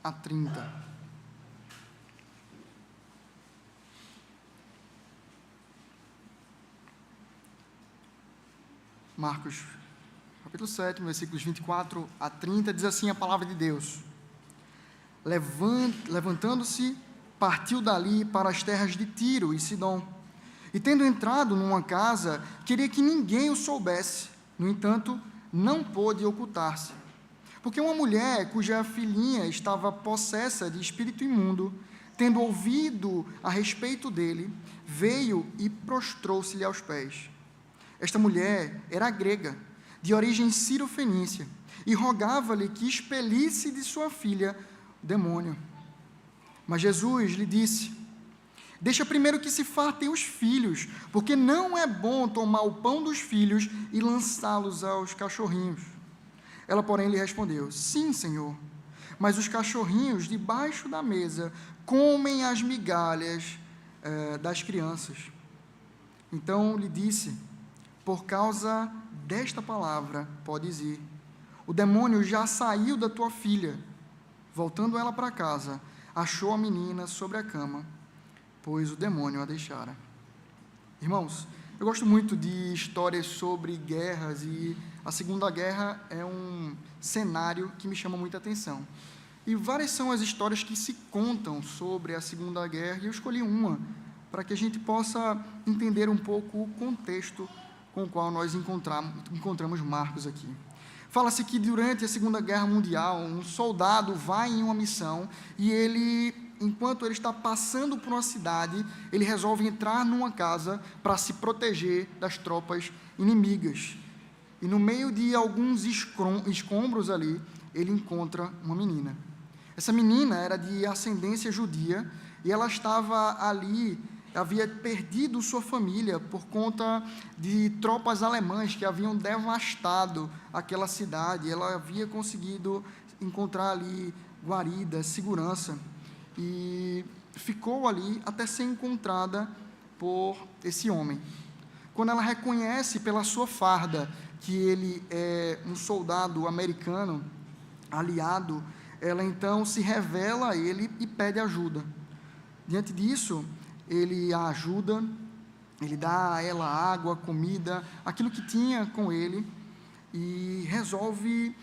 a 30. Marcos, capítulo 7, versículos 24 a 30, diz assim a palavra de Deus: Levantando-se, partiu dali para as terras de Tiro e Sidom, e tendo entrado numa casa, queria que ninguém o soubesse. No entanto, não pôde ocultar-se, porque uma mulher cuja filhinha estava possessa de espírito imundo, tendo ouvido a respeito dele, veio e prostrou-se-lhe aos pés. Esta mulher era grega, de origem sírio-fenícia, e rogava-lhe que expelisse de sua filha o demônio. Mas Jesus lhe disse: Deixa primeiro que se fartem os filhos, porque não é bom tomar o pão dos filhos e lançá-los aos cachorrinhos. Ela, porém, lhe respondeu: Sim, Senhor, mas os cachorrinhos debaixo da mesa comem as migalhas das crianças. Então lhe disse: Por causa desta palavra, podes ir. O demônio já saiu da tua filha. Voltando ela para casa, achou a menina sobre a cama, pois o demônio a deixara. Irmãos, eu gosto muito de histórias sobre guerras, e a Segunda Guerra é um cenário que me chama muita atenção. E várias são as histórias que se contam sobre a Segunda Guerra, e eu escolhi uma para que a gente possa entender um pouco o contexto com o qual nós encontramos Marcos aqui. Fala-se que durante a Segunda Guerra Mundial, um soldado vai em uma missão e enquanto ele está passando por uma cidade, ele resolve entrar numa casa para se proteger das tropas inimigas. E no meio de alguns escombros ali, ele encontra uma menina. Essa menina era de ascendência judia e ela estava ali, havia perdido sua família por conta de tropas alemãs que haviam devastado aquela cidade. Ela havia conseguido encontrar ali guarida, segurança, e ficou ali até ser encontrada por esse homem. Quando ela reconhece pela sua farda que ele é um soldado americano, aliado, ela então se revela a ele e pede ajuda. Diante disso, ele a ajuda, ele dá a ela água, comida, aquilo que tinha com ele, e resolve,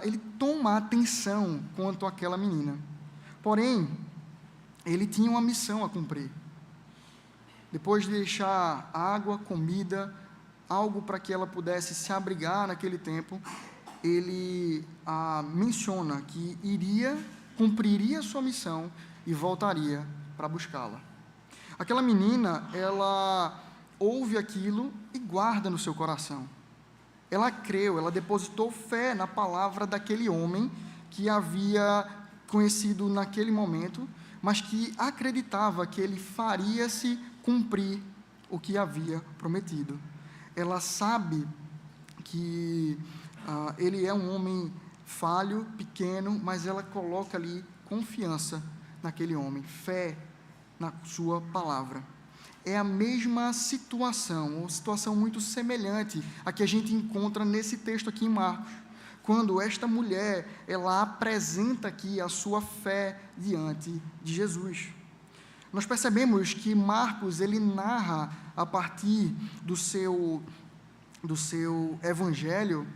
ele toma atenção quanto àquela menina. Porém, ele tinha uma missão a cumprir. Depois de deixar água, comida, algo para que ela pudesse se abrigar naquele tempo, ele menciona que cumpriria sua missão e voltaria para buscá-la. Aquela menina, ela ouve aquilo e guarda no seu coração. Ela creu, ela depositou fé na palavra daquele homem que havia conhecido naquele momento, mas que acreditava que ele faria-se cumprir o que havia prometido. Ela sabe que ele é um homem falho, pequeno, mas ela coloca ali confiança naquele homem, fé na sua palavra. É a mesma situação, uma situação muito semelhante à que a gente encontra nesse texto aqui em Marcos, quando esta mulher, ela apresenta aqui a sua fé diante de Jesus. Nós percebemos que Marcos, ele narra a partir do seu evangelho,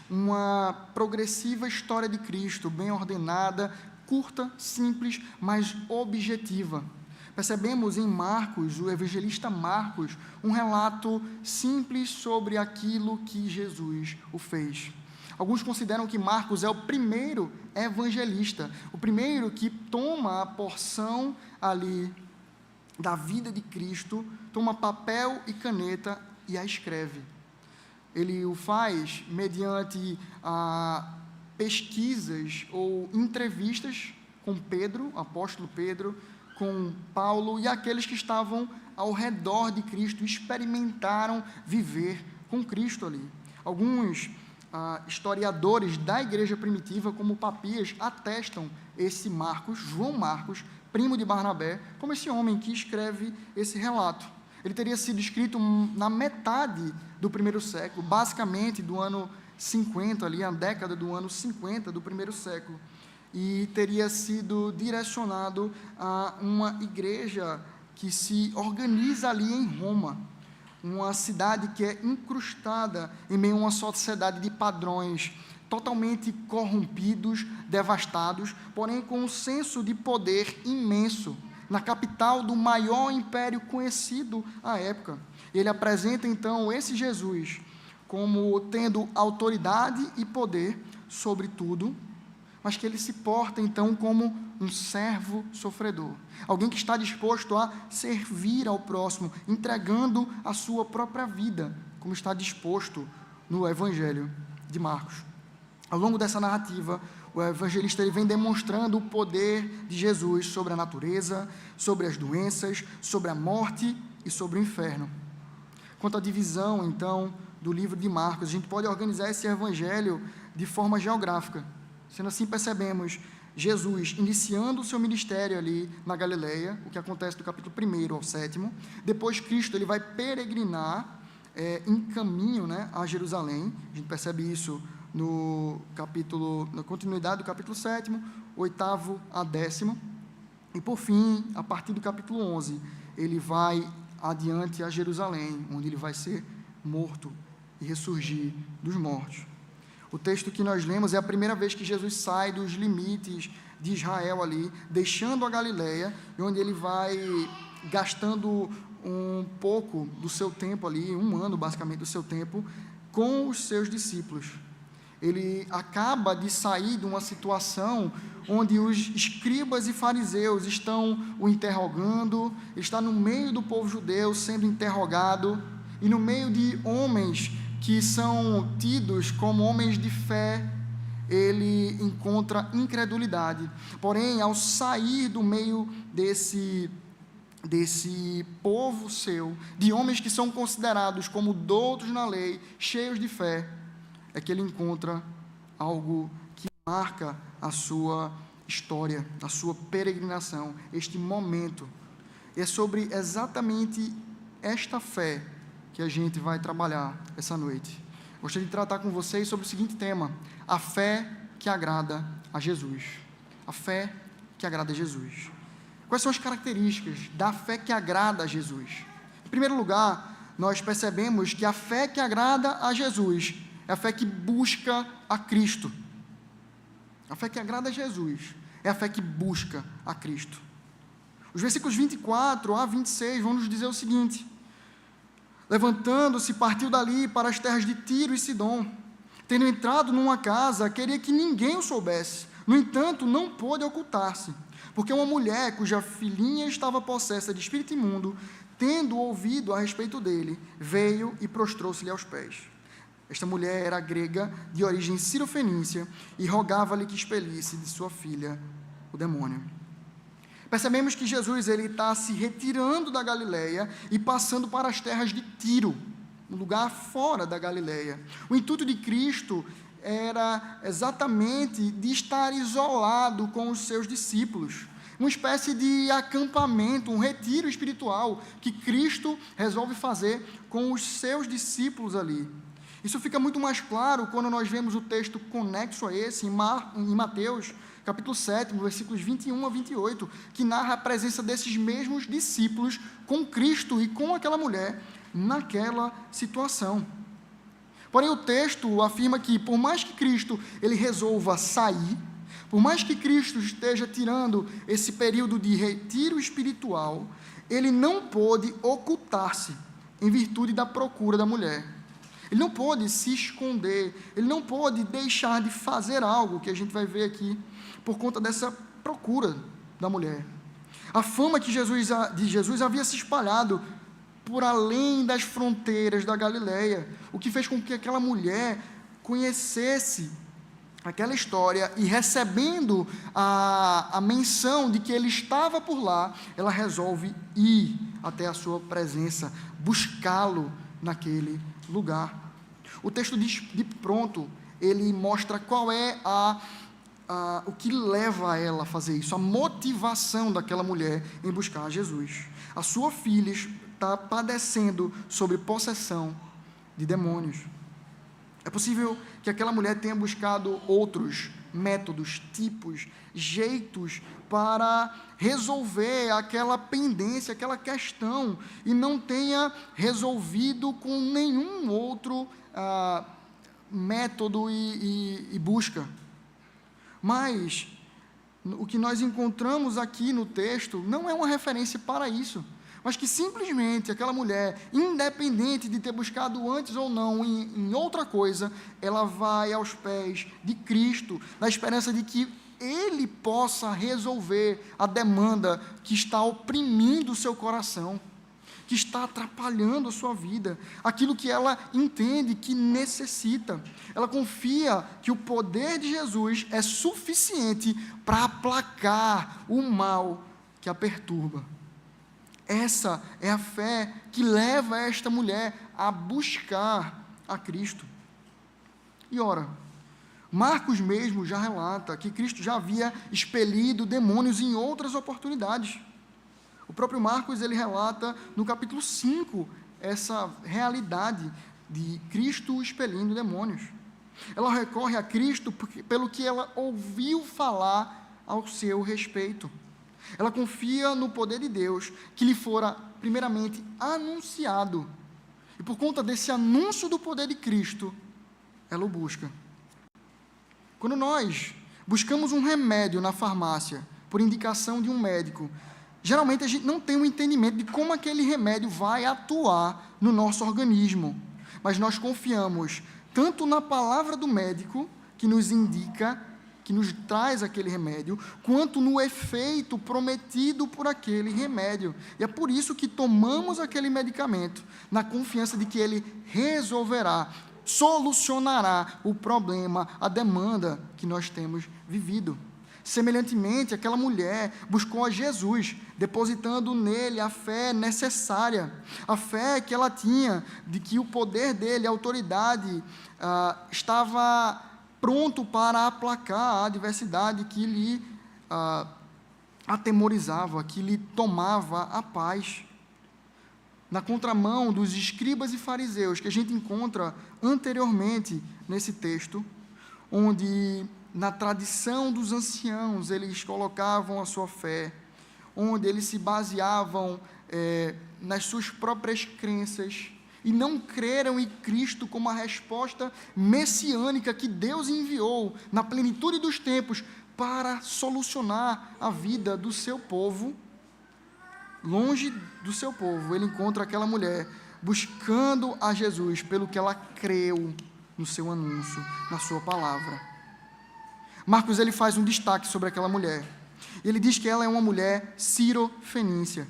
uma progressiva história de Cristo, bem ordenada, curta, simples, mas objetiva. Percebemos em Marcos, o evangelista Marcos, um relato simples sobre aquilo que Jesus o fez. Alguns consideram que Marcos é o primeiro evangelista, o primeiro que toma a porção ali da vida de Cristo, toma papel e caneta e a escreve. Ele o faz mediante pesquisas ou entrevistas com Pedro, apóstolo Pedro, com Paulo e aqueles que estavam ao redor de Cristo, experimentaram viver com Cristo ali. Alguns historiadores da igreja primitiva, como Papias, atestam esse Marcos, João Marcos, primo de Barnabé, como esse homem que escreve esse relato. Ele teria sido escrito na metade do primeiro século, basicamente do ano 50, ali, a década do ano 50 do primeiro século. e teria sido direcionado a uma igreja que se organiza ali em Roma, uma cidade que é incrustada em meio a uma sociedade de padrões totalmente corrompidos, devastados, porém com um senso de poder imenso, na capital do maior império conhecido à época. Ele apresenta, então, esse Jesus como tendo autoridade e poder sobre tudo, mas que ele se porta, então, como um servo sofredor, alguém que está disposto a servir ao próximo, entregando a sua própria vida, como está disposto no Evangelho de Marcos. Ao longo dessa narrativa, o evangelista ele vem demonstrando o poder de Jesus sobre a natureza, sobre as doenças, sobre a morte e sobre o inferno. Quanto à divisão, então, do livro de Marcos, a gente pode organizar esse evangelho de forma geográfica. Sendo assim, percebemos Jesus iniciando o seu ministério ali na Galileia, o que acontece do capítulo 1 ao 7º. Depois, Cristo ele vai peregrinar em caminho, né, a Jerusalém. A gente percebe isso na continuidade do capítulo 7º, 8º a 10º. E, por fim, a partir do capítulo 11, ele vai adiante a Jerusalém, onde ele vai ser morto e ressurgir dos mortos. O texto que nós lemos é a primeira vez que Jesus sai dos limites de Israel ali, deixando a Galileia, onde ele vai gastando um pouco do seu tempo ali, um ano basicamente do seu tempo, com os seus discípulos. Ele acaba de sair de uma situação onde os escribas e fariseus estão o interrogando, ele está no meio do povo judeu sendo interrogado, e no meio de homens que são tidos como homens de fé, ele encontra incredulidade. Porém, ao sair do meio desse povo seu, de homens que são considerados como doutos na lei, cheios de fé, é que ele encontra algo que marca a sua história, a sua peregrinação, este momento. É sobre exatamente esta fé que a gente vai trabalhar essa noite. Gostaria de tratar com vocês sobre o seguinte tema: a fé que agrada a Jesus. A fé que agrada a Jesus. Quais são as características da fé que agrada a Jesus? Em primeiro lugar, nós percebemos que a fé que agrada a Jesus é a fé que busca a Cristo. A fé que agrada a Jesus é a fé que busca a Cristo. Os versículos 24 a 26 vão nos dizer o seguinte: levantando-se, partiu dali para as terras de Tiro e Sidom. Tendo entrado numa casa, queria que ninguém o soubesse. No entanto, não pôde ocultar-se, porque uma mulher cuja filhinha estava possessa de espírito imundo, tendo ouvido a respeito dele, veio e prostrou-se-lhe aos pés. Esta mulher era grega, de origem cirofenícia, e rogava-lhe que expelisse de sua filha o demônio. Percebemos que Jesus está se retirando da Galileia e passando para as terras de Tiro, um lugar fora da Galileia. O intuito de Cristo era exatamente de estar isolado com os seus discípulos, uma espécie de acampamento, um retiro espiritual que Cristo resolve fazer com os seus discípulos ali. Isso fica muito mais claro quando nós vemos o texto conexo a esse, em Mateus, capítulo 7, versículos 21 a 28, que narra a presença desses mesmos discípulos com Cristo e com aquela mulher naquela situação. Porém, o texto afirma que, por mais que Cristo ele resolva sair, por mais que Cristo esteja tirando esse período de retiro espiritual, ele não pôde ocultar-se em virtude da procura da mulher. Ele não pôde se esconder, ele não pôde deixar de fazer algo, que a gente vai ver aqui, por conta dessa procura da mulher. A fama de Jesus havia se espalhado por além das fronteiras da Galileia, o que fez com que aquela mulher conhecesse aquela história e, recebendo a menção de que ele estava por lá, ela resolve ir até a sua presença, buscá-lo naquele lugar. O texto diz de pronto, ele mostra qual é o que leva ela a fazer isso, a motivação daquela mulher em buscar Jesus. A sua filha está padecendo sobre possessão de demônios. É possível que aquela mulher tenha buscado outros métodos, tipos, jeitos para resolver aquela pendência, aquela questão, e não tenha resolvido com nenhum outro método e busca. Mas o que nós encontramos aqui no texto não é uma referência para isso, mas que simplesmente aquela mulher, independente de ter buscado antes ou não em outra coisa, ela vai aos pés de Cristo, na esperança de que Ele possa resolver a demanda que está oprimindo o seu coração, que está atrapalhando a sua vida, aquilo que ela entende que necessita. Ela confia que o poder de Jesus é suficiente para aplacar o mal que a perturba. Essa é a fé que leva esta mulher a buscar a Cristo. E ora, Marcos mesmo já relata que Cristo já havia expelido demônios em outras oportunidades. O próprio Marcos, ele relata no capítulo 5 essa realidade de Cristo expelindo demônios. Ela recorre a Cristo pelo que ela ouviu falar ao seu respeito. Ela confia no poder de Deus, que lhe fora primeiramente anunciado. E por conta desse anúncio do poder de Cristo, ela o busca. Quando nós buscamos um remédio na farmácia, por indicação de um médico, geralmente a gente não tem um entendimento de como aquele remédio vai atuar no nosso organismo. Mas nós confiamos tanto na palavra do médico, que nos indica, que nos traz aquele remédio, quanto no efeito prometido por aquele remédio. E é por isso que tomamos aquele medicamento, na confiança de que ele resolverá, solucionará o problema, a demanda que nós temos vivido. Semelhantemente, aquela mulher buscou a Jesus, depositando nele a fé necessária, a fé que ela tinha de que o poder dele, a autoridade, estava pronto para aplacar a adversidade que lhe atemorizava, que lhe tomava a paz. Na contramão dos escribas e fariseus, que a gente encontra anteriormente nesse texto, onde na tradição dos anciãos eles colocavam a sua fé, onde eles se baseavam nas suas próprias crenças, e não creram em Cristo como a resposta messiânica que Deus enviou na plenitude dos tempos para solucionar a vida do seu povo. Longe do seu povo, ele encontra aquela mulher buscando a Jesus pelo que ela creu no seu anúncio, na sua palavra. Marcos, ele faz um destaque sobre aquela mulher. Ele diz que ela é uma mulher cirofenícia.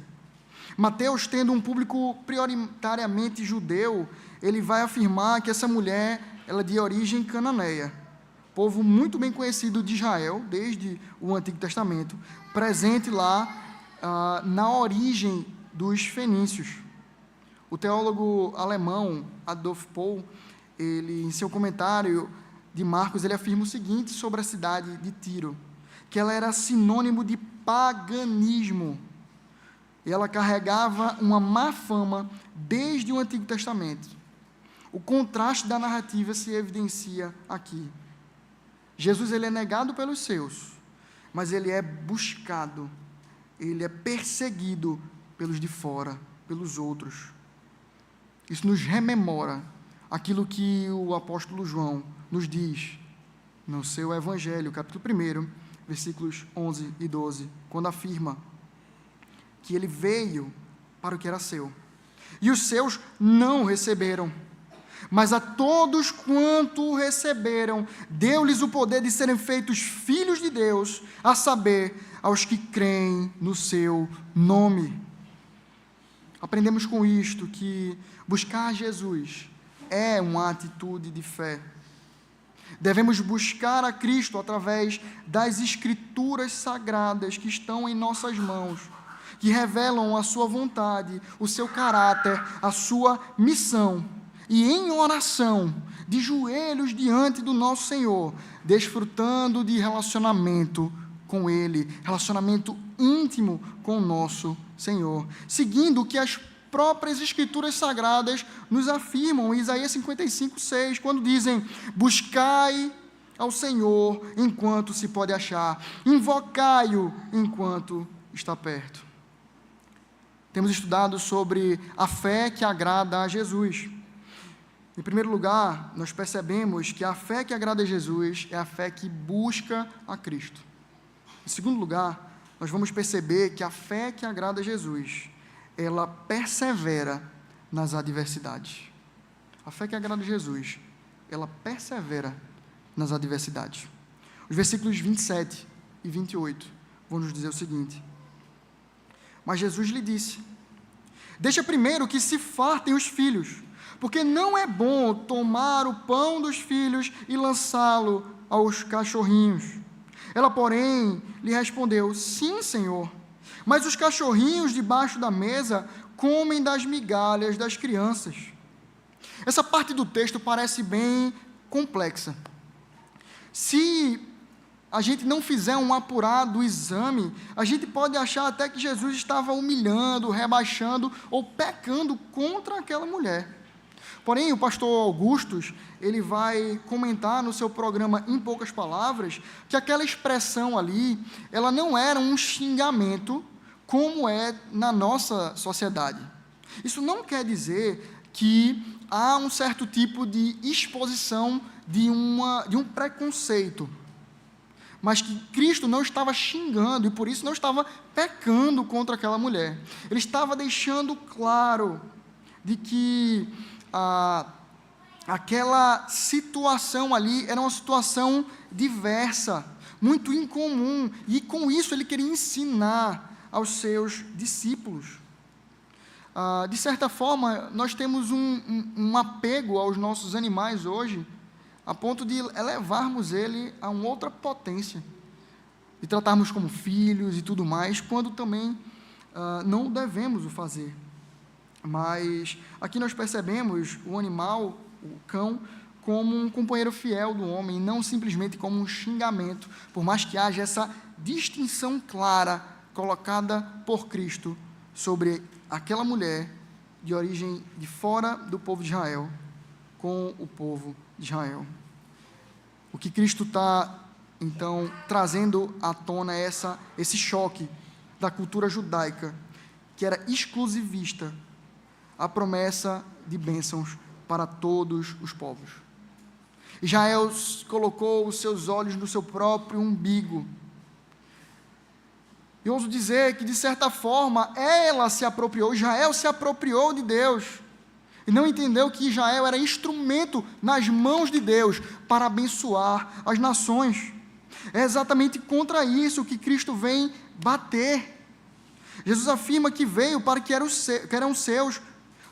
Mateus, tendo um público prioritariamente judeu, ele vai afirmar que essa mulher ela é de origem cananeia, povo muito bem conhecido de Israel, desde o Antigo Testamento, presente lá na origem dos fenícios. O teólogo alemão Adolf Pohl, ele, em seu comentário de Marcos, ele afirma o seguinte sobre a cidade de Tiro, que ela era sinônimo de paganismo. Ela carregava uma má fama desde o Antigo Testamento. O contraste da narrativa se evidencia aqui. Jesus, ele é negado pelos seus, mas ele é buscado, ele é perseguido pelos de fora, pelos outros. Isso nos rememora aquilo que o apóstolo João nos diz no seu Evangelho, capítulo 1, versículos 11 e 12, quando afirma que ele veio para o que era seu, e os seus não o receberam, mas a todos quanto o receberam, deu-lhes o poder de serem feitos filhos de Deus, a saber, aos que creem no seu nome. Aprendemos com isto que buscar Jesus é uma atitude de fé. Devemos buscar a Cristo através das Escrituras sagradas que estão em nossas mãos, que revelam a sua vontade, o seu caráter, a sua missão. E em oração, de joelhos diante do nosso Senhor, desfrutando de relacionamento com Ele, relacionamento íntimo com o nosso Senhor, seguindo o que as próprias Escrituras Sagradas nos afirmam, em Isaías 55, 6, quando dizem: buscai ao Senhor enquanto se pode achar, invocai-o enquanto está perto. Temos estudado sobre a fé que agrada a Jesus. Em primeiro lugar, nós percebemos que a fé que agrada a Jesus é a fé que busca a Cristo. Em segundo lugar, nós vamos perceber que a fé que agrada a Jesus, ela persevera nas adversidades. A fé que agrada a Jesus, ela persevera nas adversidades. Os versículos 27 e 28 vão nos dizer o seguinte: mas Jesus lhe disse: deixa primeiro que se fartem os filhos, porque não é bom tomar o pão dos filhos e lançá-lo aos cachorrinhos. Ela, porém, lhe respondeu: sim, Senhor, mas os cachorrinhos debaixo da mesa comem das migalhas das crianças. Essa parte do texto parece bem complexa. Se a gente não fizer um apurado exame, a gente pode achar até que Jesus estava humilhando, rebaixando ou pecando contra aquela mulher. Porém, o pastor Augustus, ele vai comentar no seu programa Em Poucas Palavras, que aquela expressão ali, ela não era um xingamento, como é na nossa sociedade. Isso não quer dizer que há um certo tipo de exposição de um preconceito, mas que Cristo não estava xingando e por isso não estava pecando contra aquela mulher. Ele estava deixando claro de que aquela situação ali era uma situação diversa, muito incomum, e com isso ele queria ensinar aos seus discípulos. De certa forma, nós temos um apego aos nossos animais hoje, a ponto de elevarmos ele a uma outra potência, de tratarmos como filhos e tudo mais, quando também não devemos o fazer. Mas aqui nós percebemos o animal, o cão, como um companheiro fiel do homem, não simplesmente como um xingamento, por mais que haja essa distinção clara colocada por Cristo sobre aquela mulher de origem de fora do povo de Israel com o povo de Israel. O que Cristo está, então, trazendo à tona é esse choque da cultura judaica, que era exclusivista, a promessa de bênçãos para todos os povos. Israel colocou os seus olhos no seu próprio umbigo. E ouso dizer que, de certa forma, Israel se apropriou de Deus, e não entendeu que Israel era instrumento nas mãos de Deus para abençoar as nações. É exatamente contra isso que Cristo vem bater. Jesus afirma que veio para que eram seus,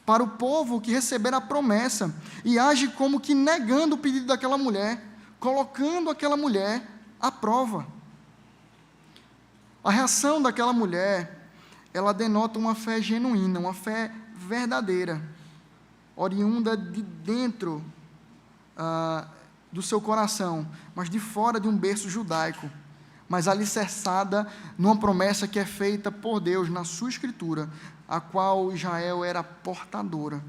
para o povo que recebera a promessa, e age como que negando o pedido daquela mulher, colocando aquela mulher à prova. A reação daquela mulher, ela denota uma fé genuína, uma fé verdadeira, oriunda de dentro do seu coração, mas de fora de um berço judaico, mas alicerçada numa promessa que é feita por Deus na sua Escritura, a qual Israel era portadora.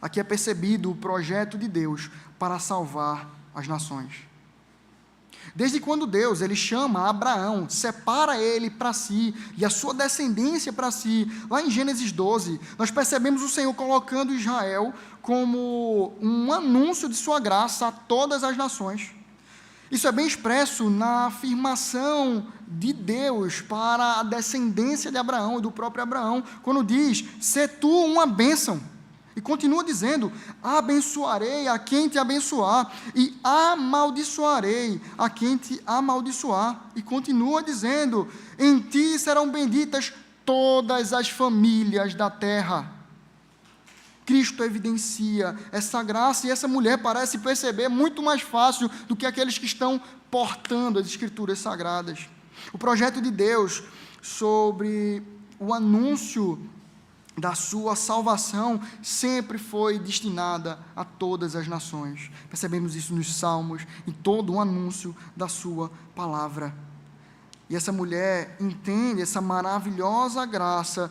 Aqui é percebido o projeto de Deus para salvar as nações. Desde quando Deus ele chama Abraão, separa ele para si e a sua descendência para si, lá em Gênesis 12, nós percebemos o Senhor colocando Israel como um anúncio de sua graça a todas as nações. Isso é bem expresso na afirmação de Deus para a descendência de Abraão e do próprio Abraão, quando diz: "Sê tu uma bênção". E continua dizendo: "Abençoarei a quem te abençoar, e amaldiçoarei a quem te amaldiçoar". E continua dizendo: "Em ti serão benditas todas as famílias da terra". Cristo evidencia essa graça, e essa mulher parece perceber muito mais fácil do que aqueles que estão portando as Escrituras Sagradas. O projeto de Deus sobre o anúncio da sua salvação sempre foi destinada a todas as nações. Percebemos isso nos Salmos, em todo o anúncio da sua palavra. E essa mulher entende essa maravilhosa graça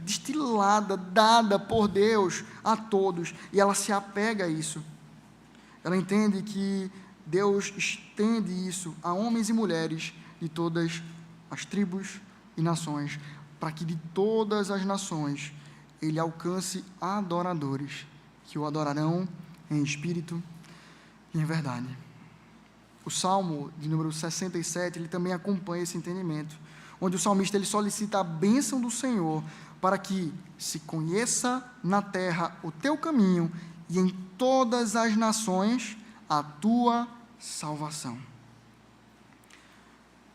destilada, dada por Deus a todos, e ela se apega a isso. Ela entende que Deus estende isso a homens e mulheres de todas as tribos e nações, para que de todas as nações Ele alcance adoradores, que o adorarão em espírito e em verdade. O Salmo de número 67, ele também acompanha esse entendimento, onde o salmista ele solicita a bênção do Senhor para que se conheça na terra o teu caminho e em todas as nações a tua salvação.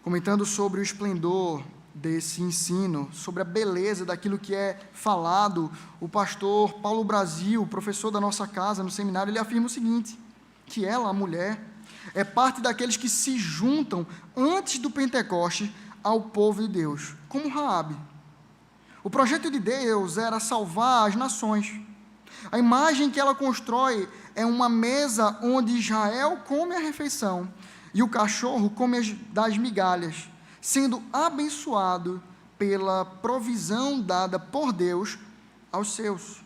Comentando sobre o esplendor desse ensino, sobre a beleza daquilo que é falado, o pastor Paulo Brasil, professor da nossa casa no seminário, ele afirma o seguinte, que ela, a mulher, é parte daqueles que se juntam antes do Pentecostes ao povo de Deus, como Raabe. O projeto de Deus era salvar as nações. A imagem que ela constrói é uma mesa onde Israel come a refeição e o cachorro come das migalhas, sendo abençoado pela provisão dada por Deus aos seus.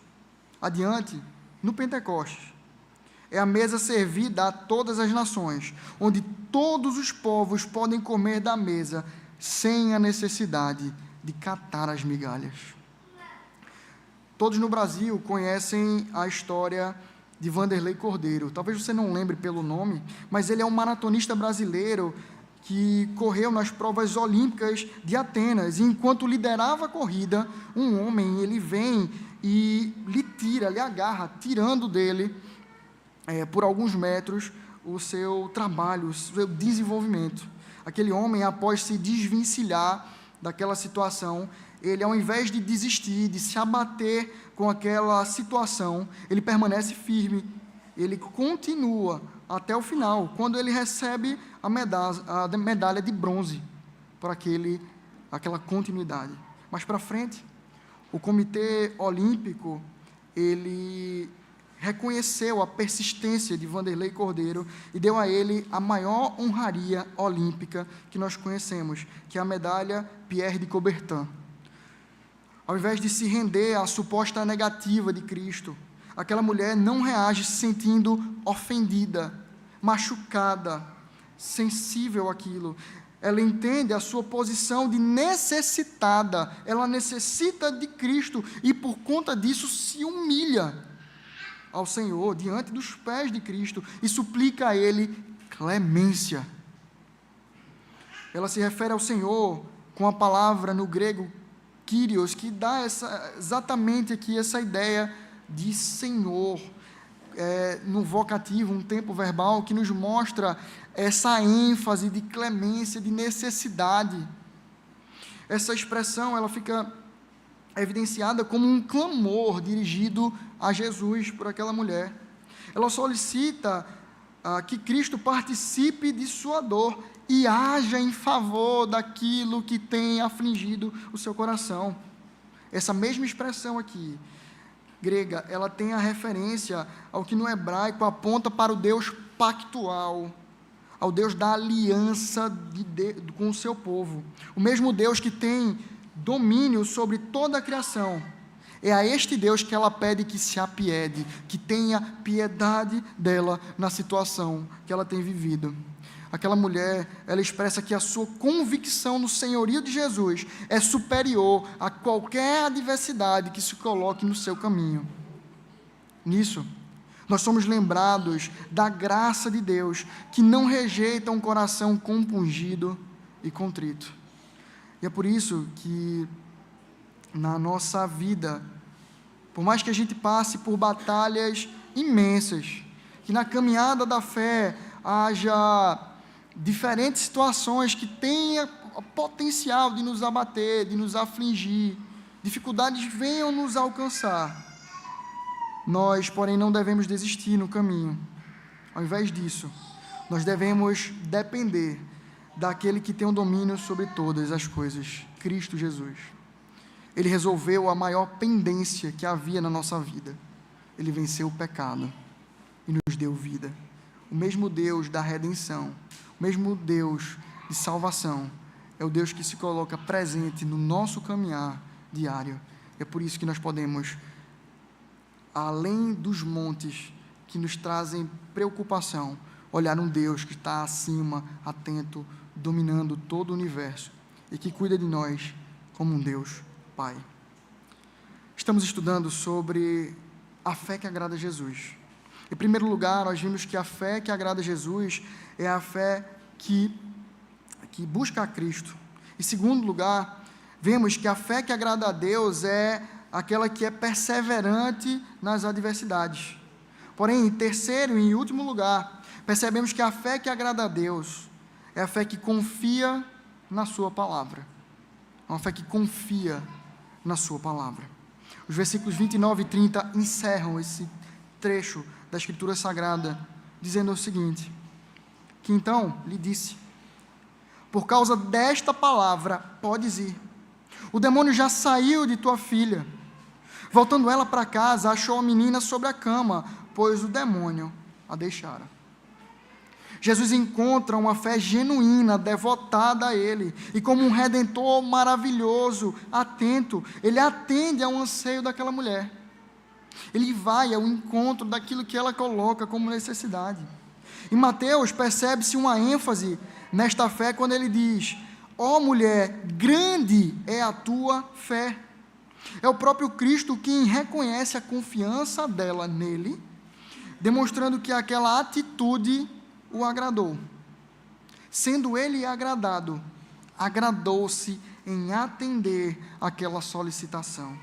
Adiante, no Pentecostes, é a mesa servida a todas as nações, onde todos os povos podem comer da mesa sem a necessidade de catar as migalhas. Todos no Brasil conhecem a história de Vanderlei Cordeiro. Talvez você não lembre pelo nome, mas ele é um maratonista brasileiro que correu nas provas olímpicas de Atenas. E enquanto liderava a corrida, um homem, ele vem e lhe tira, lhe agarra, tirando dele, por alguns metros, o seu trabalho, o seu desenvolvimento. Aquele homem, após se desvencilhar daquela situação, ele, ao invés de desistir, de se abater com aquela situação, ele permanece firme, ele continua até o final, quando ele recebe a medalha de bronze por aquela continuidade. Mais para frente, o Comitê Olímpico, ele reconheceu a persistência de Vanderlei Cordeiro e deu a ele a maior honraria olímpica que nós conhecemos, que é a medalha Pierre de Coubertin. Ao invés de se render à suposta negativa de Cristo, aquela mulher não reage se sentindo ofendida, machucada, sensível àquilo. Ela entende a sua posição de necessitada, ela necessita de Cristo e, por conta disso, se humilha ao Senhor, diante dos pés de Cristo, e suplica a Ele clemência. Ela se refere ao Senhor com a palavra no grego Kyrios, que dá exatamente aqui essa ideia de Senhor, no vocativo, um tempo verbal, que nos mostra essa ênfase de clemência, de necessidade. Essa expressão, ela fica evidenciada como um clamor dirigido a Jesus por aquela mulher. Ela solicita que Cristo participe de sua dor e haja em favor daquilo que tem afligido o seu coração. Essa mesma expressão aqui, grega, ela tem a referência ao que no hebraico aponta para o Deus pactual, ao Deus da aliança com o seu povo. O mesmo Deus que tem domínio sobre toda a criação. É a este Deus que ela pede que se apiede, que tenha piedade dela na situação que ela tem vivido. Aquela mulher, ela expressa que a sua convicção no senhorio de Jesus é superior a qualquer adversidade que se coloque no seu caminho. Nisso, nós somos lembrados da graça de Deus, que não rejeita um coração compungido e contrito. E é por isso que na nossa vida, por mais que a gente passe por batalhas imensas, que na caminhada da fé haja diferentes situações que tenham potencial de nos abater, de nos afligir, dificuldades venham nos alcançar, nós, porém, não devemos desistir no caminho. Ao invés disso, nós devemos depender daquele que tem o domínio sobre todas as coisas, Cristo Jesus. Ele resolveu a maior pendência que havia na nossa vida. Ele venceu o pecado e nos deu vida. O mesmo Deus da redenção, o mesmo Deus de salvação, é o Deus que se coloca presente no nosso caminhar diário. É por isso que nós podemos, além dos montes que nos trazem preocupação, olhar um Deus que está acima, atento, dominando todo o universo e que cuida de nós como um Deus Pai. Estamos estudando sobre a fé que agrada a Jesus. Em primeiro lugar, nós vimos que a fé que agrada a Jesus é a fé que busca a Cristo. Em segundo lugar, vemos que a fé que agrada a Deus é aquela que é perseverante nas adversidades. Porém, em terceiro e em último lugar, percebemos que a fé que agrada a Deus é a fé que confia na sua palavra. Uma fé que confia na sua palavra. Os versículos 29 e 30 encerram esse trecho da Escritura Sagrada, dizendo o seguinte, que então lhe disse, por causa desta palavra, podes ir. O demônio já saiu de tua filha. Voltando ela para casa, achou a menina sobre a cama, pois o demônio a deixara. Jesus encontra uma fé genuína, devotada a Ele, e como um Redentor maravilhoso, atento, Ele atende ao anseio daquela mulher. Ele vai ao encontro daquilo que ela coloca como necessidade. Em Mateus, percebe-se uma ênfase nesta fé quando ele diz, ó mulher, grande é a tua fé. É o próprio Cristo quem reconhece a confiança dela nele, demonstrando que aquela atitude o agradou. Sendo ele agradado, agradou-se em atender aquela solicitação.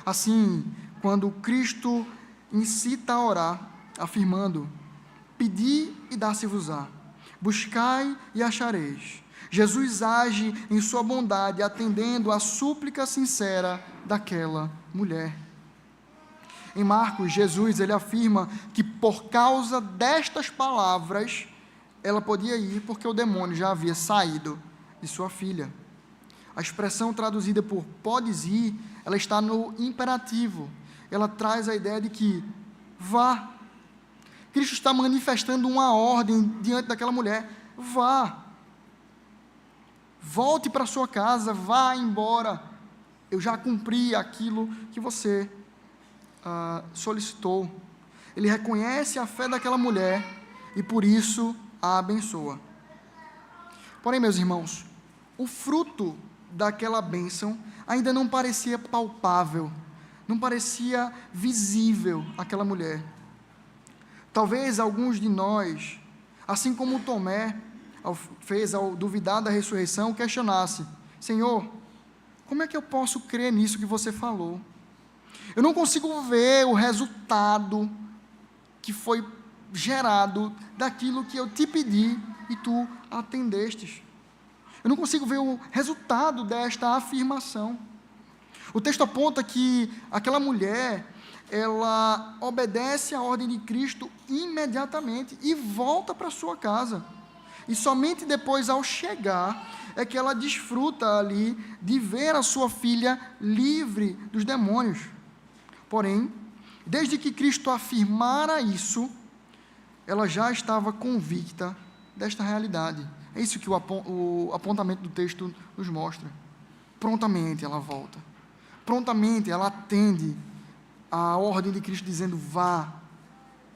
Assim, quando Cristo incita a orar, afirmando, pedi e dá-se-vos-á, buscai e achareis. Jesus age em sua bondade, atendendo à súplica sincera daquela mulher. Em Marcos, Jesus ele afirma que por causa destas palavras, ela podia ir porque o demônio já havia saído de sua filha. A expressão traduzida por podes ir, ela está no imperativo. Ela traz a ideia de que vá. Cristo está manifestando uma ordem diante daquela mulher, vá. Volte para sua casa, vá embora. Eu já cumpri aquilo que você solicitou. Ele reconhece a fé daquela mulher e por isso a abençoa. Porém, meus irmãos, o fruto daquela bênção ainda não parecia palpável, não parecia visível àquela mulher. Talvez alguns de nós, assim como Tomé fez ao duvidar da ressurreição, questionasse, Senhor, como é que eu posso crer nisso que você falou? Eu não consigo ver o resultado que foi gerado daquilo que eu te pedi e tu atendestes. Eu não consigo ver o resultado desta afirmação. O texto aponta que aquela mulher, ela obedece à ordem de Cristo imediatamente e volta para sua casa. E somente depois, ao chegar, é que ela desfruta ali de ver a sua filha livre dos demônios. Porém, desde que Cristo afirmara isso, ela já estava convicta desta realidade. É isso que o apontamento do texto nos mostra. Prontamente ela volta. Prontamente ela atende a ordem de Cristo dizendo, vá,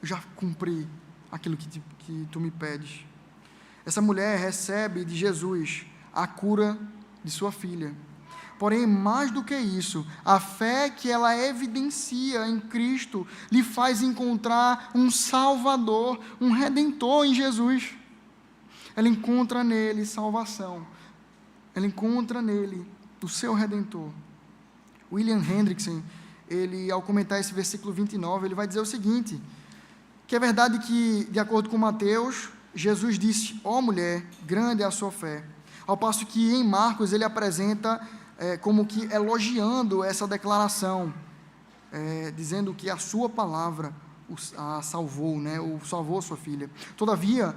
eu já cumpri aquilo que tu me pedes. Essa mulher recebe de Jesus a cura de sua filha. Porém, mais do que isso, a fé que ela evidencia em Cristo lhe faz encontrar um Salvador, um Redentor em Jesus. Ela encontra nele salvação. Ela encontra nele o seu Redentor. William Hendrickson, ele, ao comentar esse versículo 29, ele vai dizer o seguinte, que é verdade que, de acordo com Mateus, Jesus disse, ó mulher, grande é a sua fé. Ao passo que em Marcos ele apresenta como que elogiando essa declaração, dizendo que a sua palavra a salvou, salvou sua filha. Todavia,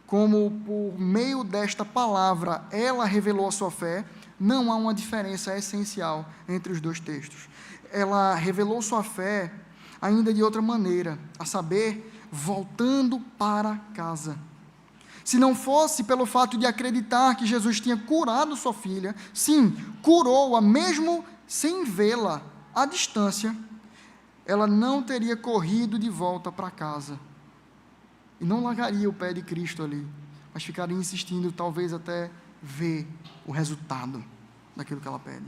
como por meio desta palavra ela revelou a sua fé, não há uma diferença essencial entre os dois textos. Ela revelou sua fé ainda de outra maneira, a saber, voltando para casa. Se não fosse pelo fato de acreditar que Jesus tinha curado sua filha, sim, curou-a mesmo sem vê-la à distância, ela não teria corrido de volta para casa. e não largaria o pé de Cristo ali, mas ficaria insistindo, talvez até ver o resultado daquilo que ela pede.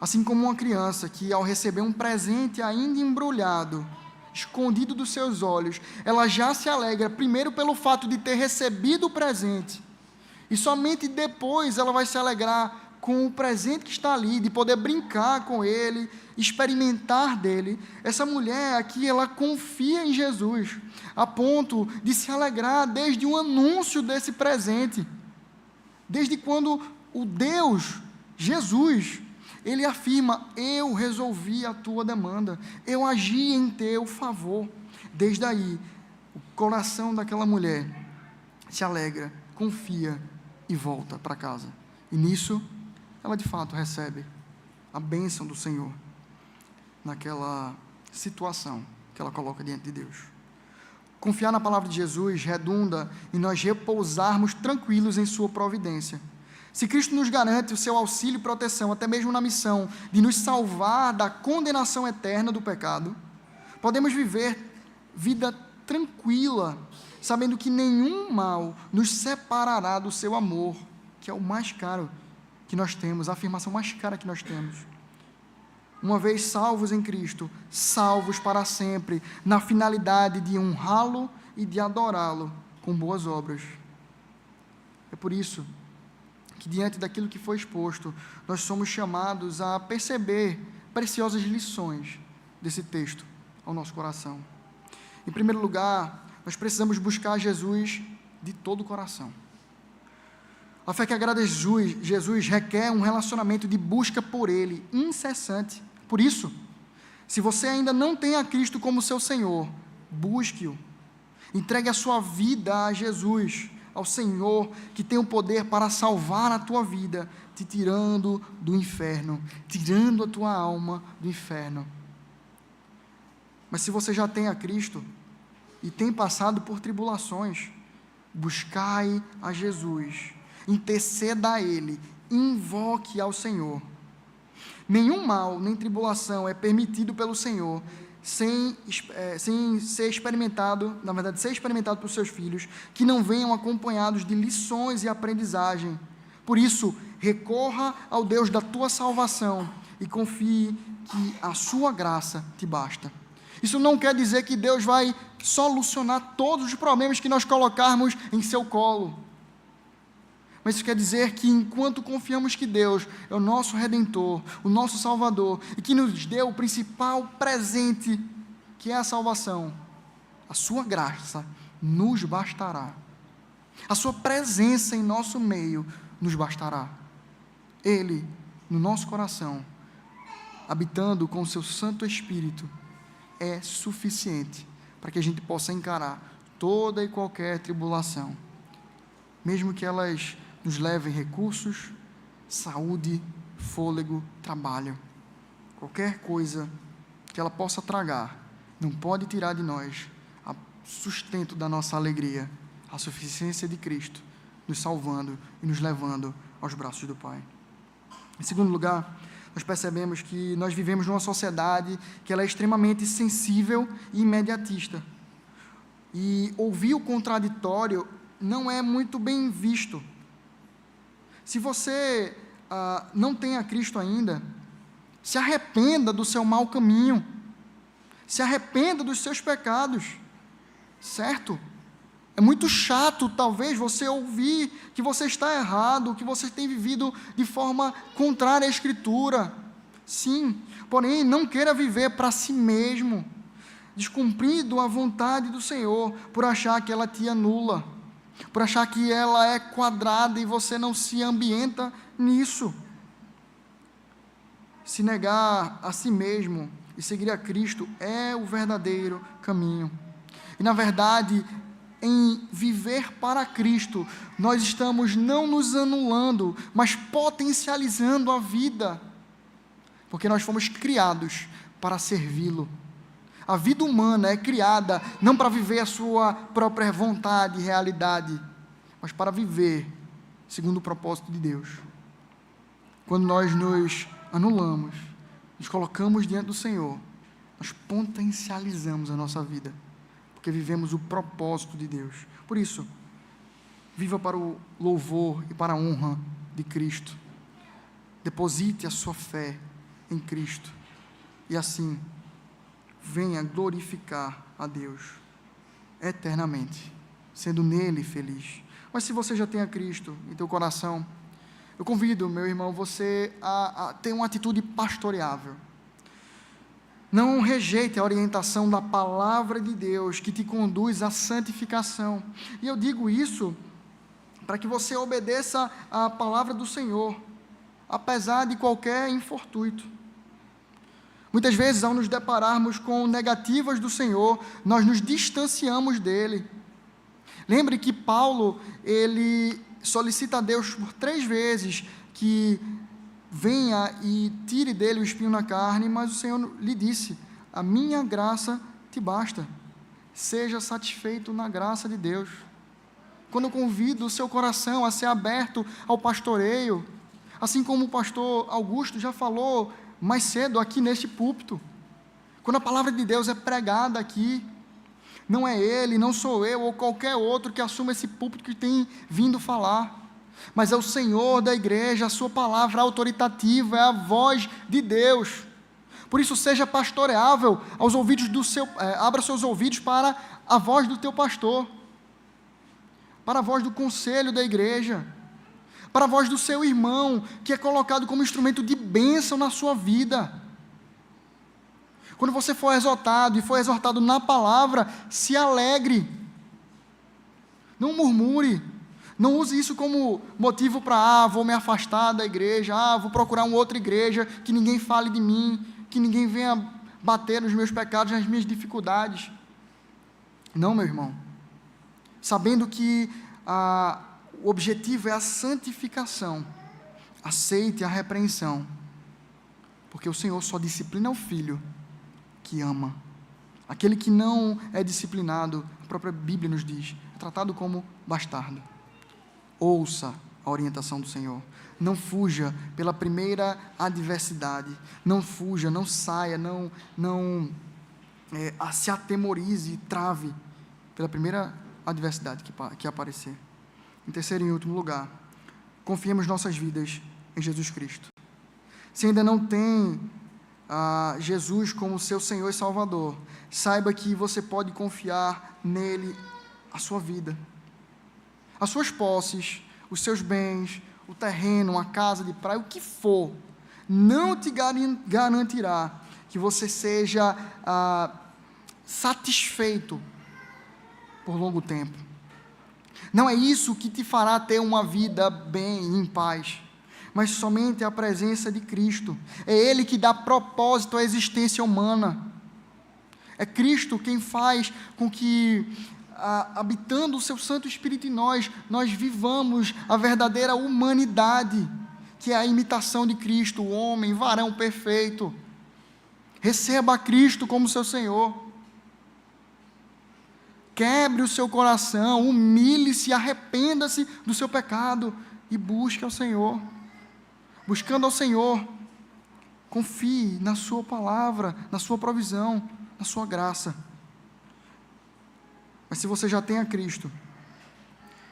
Assim como uma criança que, ao receber um presente ainda embrulhado, escondido dos seus olhos, ela já se alegra, primeiro pelo fato de ter recebido o presente, e somente depois ela vai se alegrar com o presente que está ali, de poder brincar com ele, experimentar dele. Essa mulher aqui, ela confia em Jesus, a ponto de se alegrar desde o anúncio desse presente, desde quando o Deus, Jesus, ele afirma: eu resolvi a tua demanda, eu agi em teu favor. Desde aí, o coração daquela mulher se alegra, confia e volta para casa. E nisso, ela de fato recebe a bênção do Senhor, naquela situação que ela coloca diante de Deus. Confiar na palavra de Jesus redunda em nós repousarmos tranquilos em sua providência. Se Cristo nos garante o seu auxílio e proteção, até mesmo na missão de nos salvar da condenação eterna do pecado, podemos viver vida tranquila, sabendo que nenhum mal nos separará do seu amor, que é o mais caro que nós temos, a afirmação mais cara que nós temos. Uma vez salvos em Cristo, salvos para sempre, na finalidade de honrá-lo e de adorá-lo com boas obras. É por isso que, diante daquilo que foi exposto, nós somos chamados a perceber preciosas lições desse texto ao nosso coração. Em primeiro lugar, nós precisamos buscar Jesus de todo o coração. A fé que agrada a Jesus requer um relacionamento de busca por Ele, incessante. Por isso, se você ainda não tem a Cristo como seu Senhor, busque-o. Entregue a sua vida a Jesus, ao Senhor, que tem o poder para salvar a tua vida, te tirando do inferno, tirando a tua alma do inferno. Mas se você já tem a Cristo e tem passado por tribulações, buscai a Jesus, interceda a Ele, invoque ao Senhor. Nenhum mal, nem tribulação é permitido pelo Senhor sem ser experimentado, na verdade, ser experimentado por seus filhos, que não venham acompanhados de lições e aprendizagem. Por isso, recorra ao Deus da tua salvação e confie que a sua graça te basta. Isso não quer dizer que Deus vai solucionar todos os problemas que nós colocarmos em seu colo. Mas isso quer dizer que enquanto confiamos que Deus é o nosso Redentor, o nosso Salvador, e que nos deu o principal presente, que é a salvação, a sua graça nos bastará. A sua presença em nosso meio nos bastará. Ele, no nosso coração, habitando com o seu Santo Espírito, é suficiente para que a gente possa encarar toda e qualquer tribulação, mesmo que elas nos levem recursos, saúde, fôlego, trabalho. Qualquer coisa que ela possa tragar, não pode tirar de nós o sustento da nossa alegria, a suficiência de Cristo, nos salvando e nos levando aos braços do Pai. Em segundo lugar, nós percebemos que nós vivemos numa sociedade que ela é extremamente sensível e imediatista. E ouvir o contraditório não é muito bem visto. Se você não tem a Cristo ainda, se arrependa do seu mau caminho, se arrependa dos seus pecados, certo? É muito chato, talvez, você ouvir que você está errado, que você tem vivido de forma contrária à Escritura. Sim, porém, não queira viver para si mesmo, descumprindo a vontade do Senhor, por achar que ela te anula, por achar que ela é quadrada e você não se ambienta nisso. Se negar a si mesmo e seguir a Cristo é o verdadeiro caminho. E, na verdade, em viver para Cristo, nós estamos não nos anulando, mas potencializando a vida, porque nós fomos criados para servi-lo. A vida humana é criada não para viver a sua própria vontade e realidade, mas para viver segundo o propósito de Deus. Quando nós nos anulamos, nos colocamos diante do Senhor, nós potencializamos a nossa vida, porque vivemos o propósito de Deus. Por isso, viva para o louvor e para a honra de Cristo. Deposite a sua fé em Cristo e assim venha glorificar a Deus eternamente, sendo nele feliz. Mas se você já tem a Cristo em teu coração, eu convido, meu irmão, você a ter uma atitude pastoreável. Não rejeite a orientação da palavra de Deus que te conduz à santificação. E eu digo isso para que você obedeça à palavra do Senhor, apesar de qualquer infortúnio. Muitas vezes, ao nos depararmos com negativas do Senhor, nós nos distanciamos dele. Lembre que Paulo, ele solicita a Deus por 3 vezes que venha e tire dele o espinho na carne, mas o Senhor lhe disse: a minha graça te basta, seja satisfeito na graça de Deus. Quando eu convido o seu coração a ser aberto ao pastoreio, assim como o pastor Augusto já falou mais cedo aqui neste púlpito, quando a palavra de Deus é pregada aqui, não é ele, não sou eu ou qualquer outro que assuma esse púlpito que tem vindo falar, mas é o Senhor da igreja, a sua palavra autoritativa, é a voz de Deus. Por isso, seja pastoreável aos ouvidos do seu, abra seus ouvidos para a voz do teu pastor, para a voz do conselho da igreja, para a voz do seu irmão, que é colocado como instrumento de bênção na sua vida. Quando você for exortado e for exortado na palavra, se alegre, não murmure, não use isso como motivo para, vou me afastar da igreja, vou procurar uma outra igreja, que ninguém fale de mim, que ninguém venha bater nos meus pecados, nas minhas dificuldades. Não, meu irmão, sabendo que o objetivo é a santificação, aceite a repreensão, porque o Senhor só disciplina o filho que ama. Aquele que não é disciplinado, a própria Bíblia nos diz, é tratado como bastardo. Ouça a orientação do Senhor. Não fuja pela primeira adversidade. Não fuja, não saia, não se atemorize e trave pela primeira adversidade que aparecer. Em terceiro e último lugar, confiemos nossas vidas em Jesus Cristo. Se ainda não tem Jesus como seu Senhor e Salvador, saiba que você pode confiar nele a sua vida, as suas posses, os seus bens, o terreno, a casa de praia, o que for, não te garantirá que você seja satisfeito por longo tempo. Não é isso que te fará ter uma vida bem, em paz, mas somente a presença de Cristo. É Ele que dá propósito à existência humana. É Cristo quem faz com que, habitando o seu Santo Espírito em nós vivamos a verdadeira humanidade, que é a imitação de Cristo, o homem, varão perfeito. Receba a Cristo como seu Senhor. Quebre o seu coração, humilhe-se, arrependa-se do seu pecado e busque ao Senhor. Buscando ao Senhor, confie na sua palavra, na sua provisão, na sua graça. Mas se você já tem a Cristo,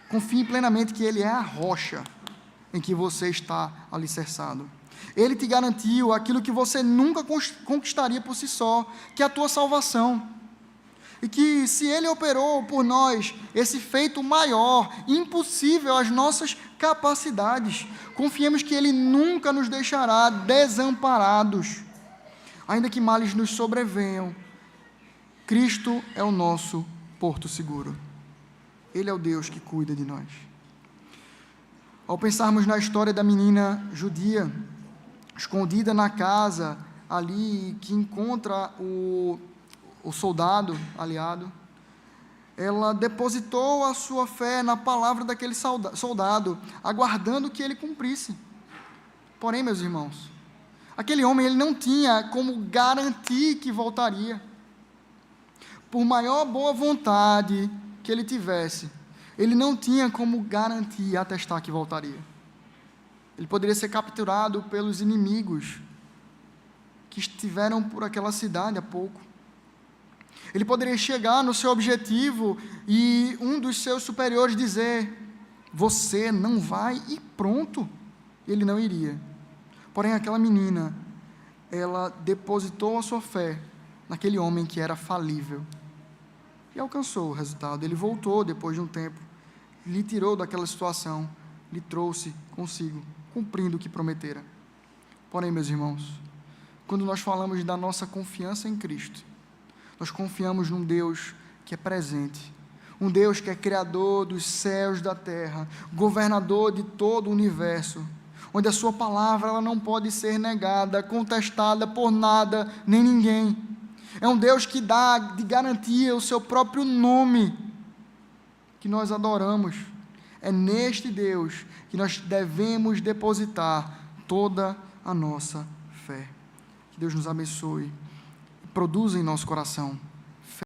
confie plenamente que Ele é a rocha em que você está alicerçado. Ele te garantiu aquilo que você nunca conquistaria por si só, que é a tua salvação. E que se Ele operou por nós esse feito maior, impossível às nossas capacidades, confiemos que Ele nunca nos deixará desamparados. Ainda que males nos sobrevenham, Cristo é o nosso porto seguro. Ele é o Deus que cuida de nós. Ao pensarmos na história da menina judia, escondida na casa ali, que encontra o soldado aliado, ela depositou a sua fé na palavra daquele soldado, aguardando que ele cumprisse. Porém, meus irmãos, aquele homem ele não tinha como garantir que voltaria. Por maior boa vontade que ele tivesse, ele não tinha como garantir e atestar que voltaria. Ele poderia ser capturado pelos inimigos que estiveram por aquela cidade há pouco. Ele poderia chegar no seu objetivo e um dos seus superiores dizer: você não vai, e pronto. Ele não iria. Porém, aquela menina, ela depositou a sua fé naquele homem que era falível e alcançou o resultado. Ele voltou depois de um tempo, lhe tirou daquela situação, lhe trouxe consigo, cumprindo o que prometera. Porém, meus irmãos, quando nós falamos da nossa confiança em Cristo, nós confiamos num Deus que é presente, um Deus que é criador dos céus e da terra, governador de todo o universo, onde a sua palavra ela não pode ser negada, contestada por nada, nem ninguém. É um Deus que dá de garantia o seu próprio nome, que nós adoramos. É neste Deus que nós devemos depositar toda a nossa fé. Que Deus nos abençoe e produza em nosso coração